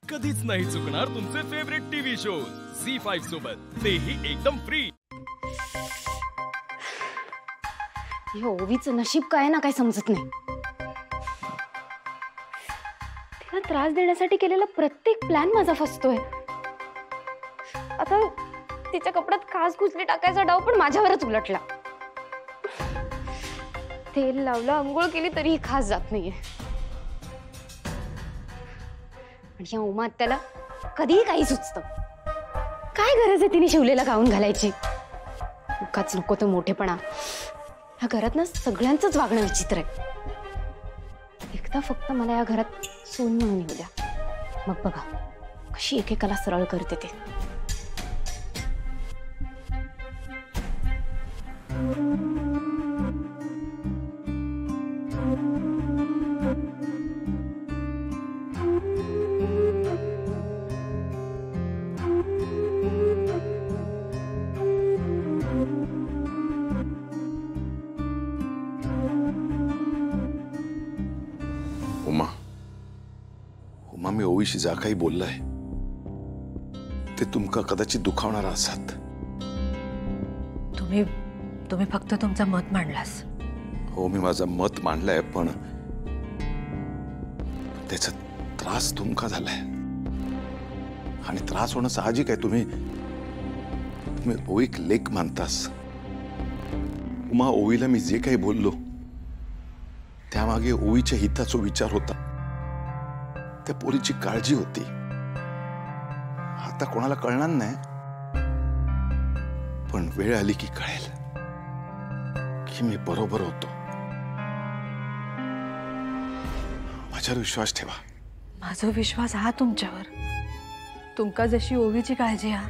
कधीच नाही चुकणार तुमचे फेवरेट टीव्ही शोज झी5 सोबत, तेही एकदम फ्री। हे ओवीचं नशीब काय ना काय समजत नाही। तिला त्रास देण्यासाठी केलेला प्रत्येक प्लॅन माझा फसतोय। आता तिच्या कपड्यात खास घुसली टाकायचा डाव पण माझ्यावरच उलटला। तेल लावलं, अंघोळ केली तरीही खास जात नाहीये। आणि या उमा त्याला कधीही काही सुचतं। काय गरज आहे तिने शिवलेला गाऊन घालायची? उगाच नको तो मोठेपणा। या घरात ना सगळ्यांचंच वागणं विचित्र आहे। एकदा फक्त मला या घरात सून म्हणून येऊ द्या, मग बघा कशी एकेकाला सरळ करते ते। उमा मी ओवीशी जा काही बोललाय ते तुमका कदाचित दुखावणार असत। तुम्ही फक्त तुमचं मत मांडलास। हो मी माझं मत मांडलंय, पण त्याचा त्रास तुमका झालाय आणि त्रास होणं साहजिक आहे। तुम्ही ओवीक लेक मानतास। उमा ओवीला मी जे काही बोललो त्यामागे ओवीच्या हिताचा विचार होता, त्या पोरीची काळजी होती। आता कोणाला कळणार नाही, पण वेळ आली की कळेल की मी बरोबर होतो। माझ्यावर विश्वास ठेवा। माझा विश्वास हा तुमच्यावर। तुमका जशी ओवीची काळजी हा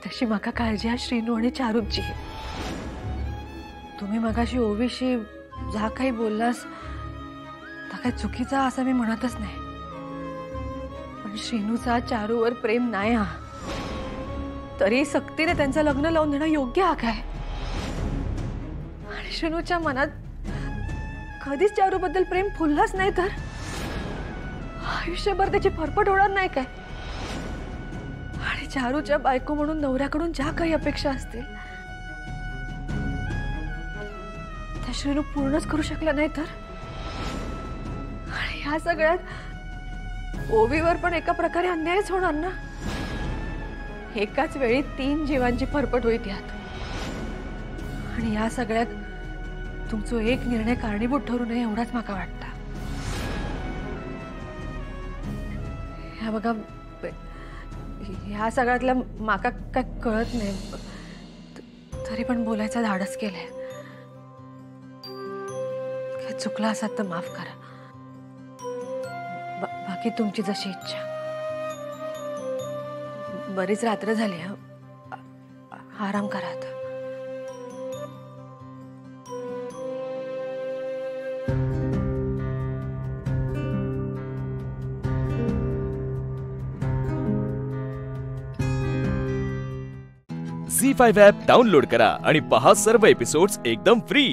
तशी माका काळजी हा श्रीनू आणि चारूची। तुम्ही मगाशी ओवीशी जा काही बोललास तर काही चुकीचा असं मी म्हणतच नाही, पण श्रीनूचा चारूवर प्रेम नाही हा, तरी सक्तीने त्यांचं लग्न लावून देणं योग्य हा काय? आणि श्रीनूच्या मनात कधीच चारूबद्दल प्रेम फुललंच नाही तर आयुष्यभर त्याची फरफट होणार नाही काय? आणि चारूच्या बायको म्हणून नवऱ्याकडून ज्या काही अपेक्षा असतील त्या श्रीनू पूर्णच करू शकला नाही तर? आणि ह्या सगळ्यात ओवीवर पण एका प्रकारे अन्यायच होणार ना। एकाच वेळी 3 जीवांची फरफट होईल यात, आणि या सगळ्यात तुमचा एक निर्णय कारणीभूत ठरू नये एवढाच माका वाटतं। ह्या बघा, ह्या सगळ्यातला माका काय कळत नाही, तरी पण बोलायचं धाडस केलंय। काय चुकलं असत तर माफ करा, बाकी तुमची जशी इच्छा। बरीच रात्र झाली, आराम करा आता। झी5 ॲप डाउनलोड करा आणि पहा सर्व एपिसोड्स एकदम फ्री।